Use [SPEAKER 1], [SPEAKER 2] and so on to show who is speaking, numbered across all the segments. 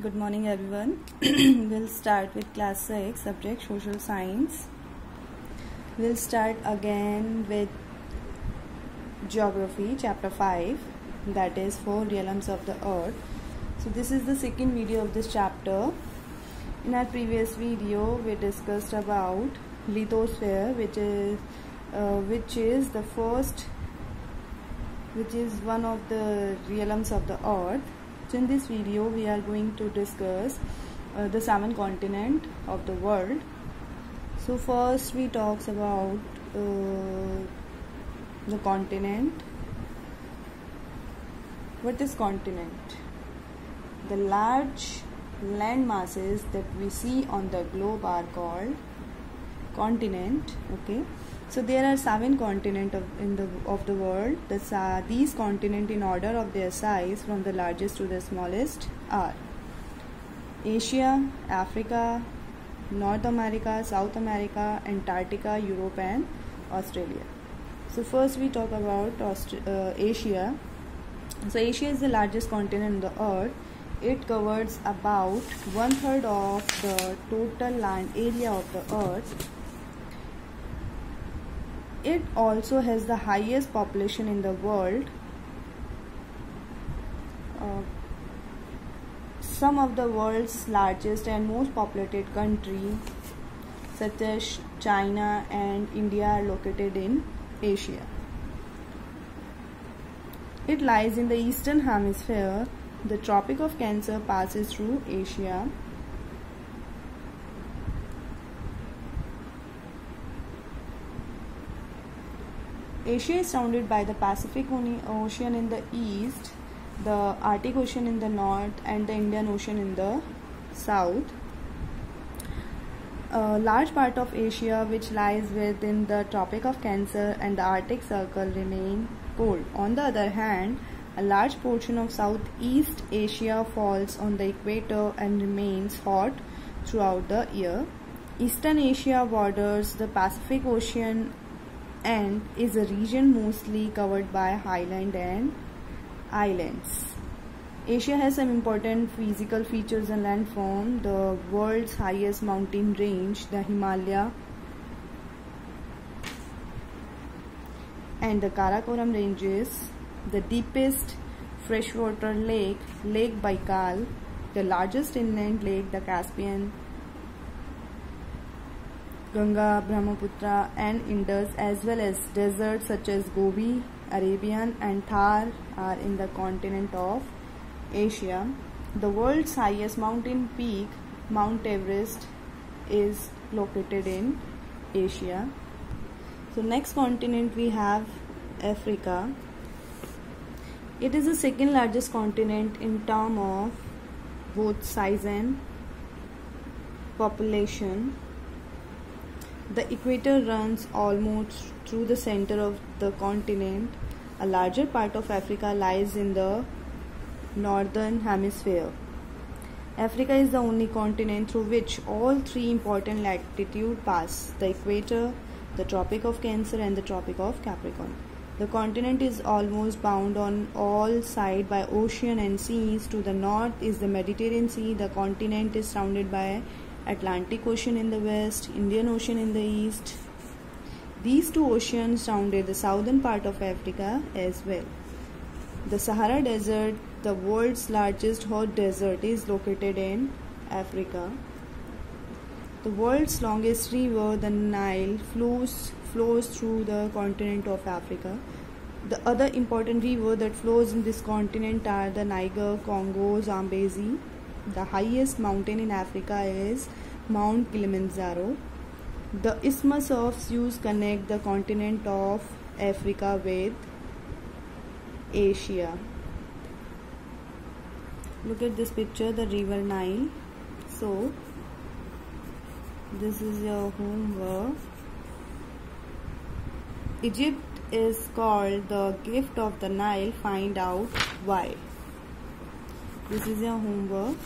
[SPEAKER 1] Good morning everyone. We'll start with class 6 subject social science. We'll start again with geography chapter 5, that is 4 realms of the earth. So this is the second video of this chapter. In our previous video we discussed about lithosphere, which is one of the realms of the earth. So in this video we are going to discuss the 7 continents of the world. So first we talks about the continent. What is continent? The large land masses that we see on the globe are called continent. Okay, so there are 7 continents of the world. These continents in order of their size from the largest to the smallest are Asia, Africa, North America, South America, Antarctica, Europe and Australia. So first we talk about Asia. So Asia is the largest continent on the earth. It covers about 1/3 of the total land area of the earth. It also has the highest population in the world. Some of the world's largest and most populated countries, such as China and India, are located in Asia. It lies in the eastern hemisphere. The Tropic of Cancer passes through Asia. Asia is surrounded by the Pacific Ocean in the east, the Arctic Ocean in the north, and the Indian Ocean in the south. A large part of Asia, which lies within the Tropic of Cancer and the Arctic Circle, remain cold. On the other hand, a large portion of Southeast Asia falls on the equator and remains hot throughout the year. Eastern Asia borders the Pacific Ocean and is a region mostly covered by highland and islands. Asia has some important physical features and landform. The world's highest mountain range, the Himalaya, and the Karakoram ranges, the deepest freshwater lake, Lake Baikal, the largest inland lake, the Caspian, Ganga, Brahmaputra and Indus, as well as deserts such as Gobi, Arabian and Thar are in the continent of Asia. The world's highest mountain peak, Mount Everest, is located in Asia. So next continent we have Africa. It is the second largest continent in terms of both size and population. The equator runs almost through the center of the continent. A larger part of Africa lies in the northern hemisphere. Africa is the only continent through which all 3 important latitudes pass: the equator, the Tropic of Cancer and the Tropic of Capricorn. The continent is almost bound on all sides by ocean and seas. To the north is the Mediterranean Sea. The continent is surrounded by Atlantic Ocean in the west, Indian Ocean in the east. These 2 oceans surrounded the southern part of Africa as well. The Sahara Desert, the world's largest hot desert, is located in Africa. The world's longest river, the Nile, flows through the continent of Africa. The other important rivers that flows in this continent are the Niger, Congo, Zambezi. The highest mountain in Africa is Mount Kilimanjaro. The Isthmus of Suez connect the continent of Africa with Asia. Look at this picture, the river Nile. So this is your homework. Egypt is called the gift of the Nile. Find out why. This is your homework.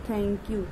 [SPEAKER 1] Thank you.